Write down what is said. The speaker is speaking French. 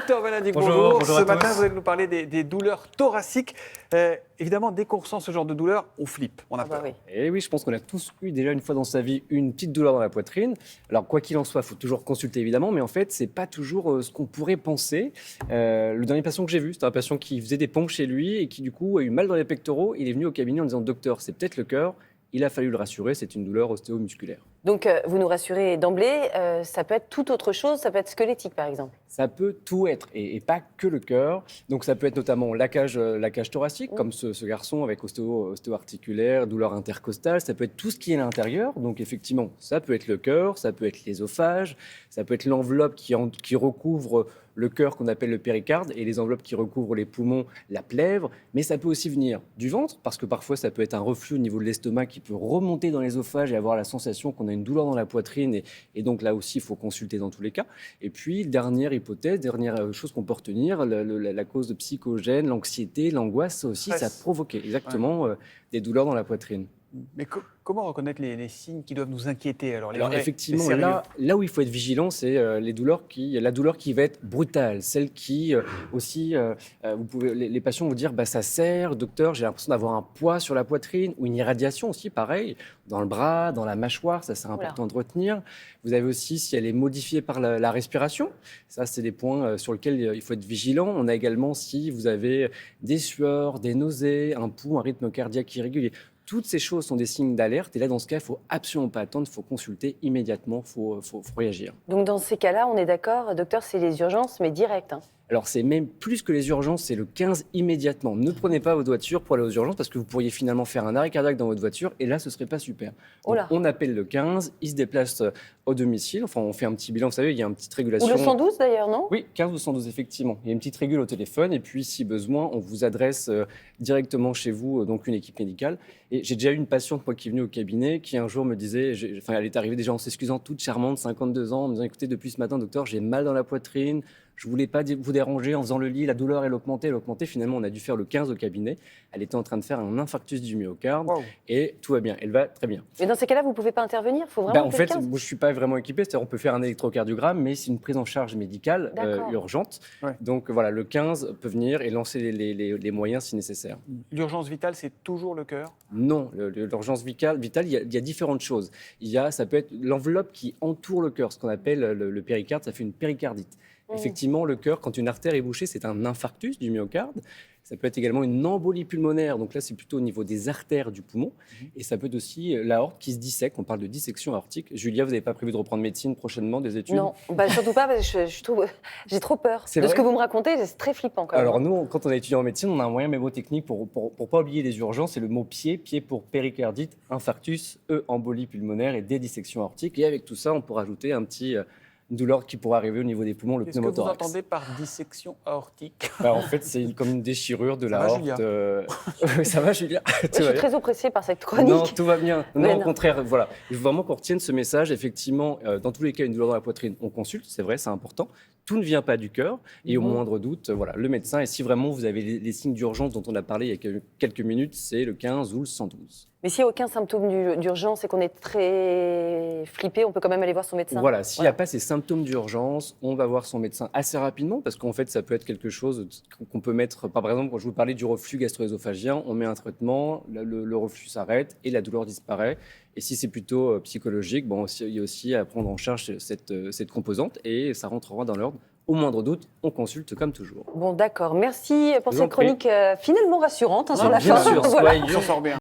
Docteur Benadic, Bonjour, bonjour Ce à matin, tous. vous allez nous parler des douleurs thoraciques. Évidemment, dès qu'on ressent ce genre de douleur, on flippe, on a peur. Oui. Et oui, je pense qu'on a tous eu déjà une fois dans sa vie une petite douleur dans la poitrine. Alors, quoi qu'il en soit, il faut toujours consulter évidemment, mais en fait, c'est pas toujours ce qu'on pourrait penser. Le dernier patient que j'ai vu, c'était un patient qui faisait des pompes chez lui et qui, du coup, a eu mal dans les pectoraux. Il est venu au cabinet en disant docteur, c'est peut-être le cœur. Il a fallu le rassurer, c'est une douleur ostéomusculaire. Donc, vous nous rassurez d'emblée, ça peut être toute autre chose, ça peut être squelettique par exemple. Ça peut tout être, et pas que le cœur. Donc ça peut être notamment la cage thoracique, comme ce garçon avec ostéo-articulaire, douleur intercostale. Ça peut être tout ce qui est à l'intérieur. Donc effectivement, ça peut être le cœur, ça peut être l'ésophage, ça peut être l'enveloppe qui recouvre le cœur qu'on appelle le péricarde et les enveloppes qui recouvrent les poumons, la plèvre. Mais ça peut aussi venir du ventre, parce que parfois ça peut être un reflux au niveau de l'estomac qui peut remonter dans l'ésophage et avoir la sensation qu'on a une douleur dans la poitrine. Et donc là aussi, il faut consulter dans tous les cas. Et puis, dernière hypothèse, dernière chose qu'on peut retenir, la cause psychogène, l'anxiété, l'angoisse, ça aussi, ça a provoqué exactement des douleurs dans la poitrine. Mais comment reconnaître les signes qui doivent nous inquiéter alors, Alors vrais, effectivement, les sérieux là où il faut être vigilant, c'est la douleur qui va être brutale, celle qui aussi, les patients vont dire, ça serre, docteur, j'ai l'impression d'avoir un poids sur la poitrine, ou une irradiation aussi, pareil, dans le bras, dans la mâchoire, ça c'est important de retenir. Vous avez aussi si elle est modifiée par la respiration, ça c'est des points sur lesquels il faut être vigilant. On a également si vous avez des sueurs, des nausées, un pouls, un rythme cardiaque irrégulier. Toutes ces choses sont des signes d'alerte et là, dans ce cas, il ne faut absolument pas attendre, il faut consulter immédiatement, il faut réagir. Donc dans ces cas-là, on est d'accord, docteur, c'est les urgences, mais direct. Alors, c'est même plus que les urgences, c'est le 15 immédiatement. Ne prenez pas votre voiture pour aller aux urgences parce que vous pourriez finalement faire un arrêt cardiaque dans votre voiture et là, ce ne serait pas super. Donc, on appelle le 15, il se déplace au domicile. Enfin, on fait un petit bilan, vous savez, il y a une petite régulation. Ou le 112 d'ailleurs, non ? Oui, 15 ou 112, effectivement. Il y a une petite régule au téléphone et puis, si besoin, on vous adresse directement chez vous, donc une équipe médicale. Et j'ai déjà eu une patiente, moi, qui est venue au cabinet, qui un jour me disait, elle est arrivée déjà en s'excusant, toute charmante, 52 ans, en me disant, écoutez, depuis ce matin, docteur, j'ai mal dans la poitrine. Je ne voulais pas vous déranger en faisant le lit, la douleur, elle augmentait. Finalement, on a dû faire le 15 au cabinet. Elle était en train de faire un infarctus du myocarde et tout va bien, elle va très bien. Mais dans ces cas-là, vous ne pouvez pas intervenir ? Il faut vraiment En fait, moi, je ne suis pas vraiment équipé, c'est-à-dire on peut faire un électrocardiogramme, mais c'est une prise en charge médicale urgente. Donc voilà, le 15 peut venir et lancer les moyens si nécessaire. L'urgence vitale, c'est toujours le cœur ? Non, l'urgence vitale, il y a différentes choses. Ça peut être l'enveloppe qui entoure le cœur, ce qu'on appelle le péricarde, ça fait une péricardite. Effectivement, le cœur, quand une artère est bouchée, c'est un infarctus du myocarde. Ça peut être également une embolie pulmonaire. Donc là, c'est plutôt au niveau des artères du poumon. Et ça peut être aussi l'aorte qui se dissèque. On parle de dissection aortique. Julia, vous n'avez pas prévu de reprendre médecine prochainement, des études ? Non, surtout pas, parce que j'ai trop peur. C'est de vrai ce que vous me racontez, c'est très flippant quand même. Alors nous, quand on est étudiant en médecine, on a un moyen mémotechnique pour pas oublier les urgences. C'est le mot pied pour péricardite, infarctus, embolie pulmonaire et dissection aortique. Et avec tout ça, on peut rajouter une douleur qui pourrait arriver au niveau des poumons, le pneumothorax. Qu'est-ce que vous entendez par dissection aortique ? En fait, c'est comme une déchirure de l'aorte. Ça va, Julia ? Je suis très oppressée par cette chronique. Non, tout va bien. Non, au contraire, voilà. Je veux vraiment qu'on retienne ce message. Effectivement, dans tous les cas, une douleur dans la poitrine, on consulte, c'est vrai, c'est important. Tout ne vient pas du cœur. Et au moindre doute, le médecin. Et si vraiment vous avez les signes d'urgence dont on a parlé il y a quelques minutes, c'est le 15 ou le 112. Mais s'il n'y a aucun symptôme d'urgence et qu'on est très flippé, on peut quand même aller voir son médecin. Voilà, s'il n'y a pas ces symptômes d'urgence, on va voir son médecin assez rapidement parce qu'en fait, ça peut être quelque chose qu'on peut mettre. Par exemple, quand je vous parlais du reflux gastro-œsophagien, on met un traitement, le reflux s'arrête et la douleur disparaît. Et si c'est plutôt psychologique, il y a aussi à prendre en charge cette composante et ça rentrera dans l'ordre. Au moindre doute, on consulte comme toujours. Bon, d'accord. Merci pour cette chronique finalement rassurante sur la fin. Bien sûr, On s'en sort bien.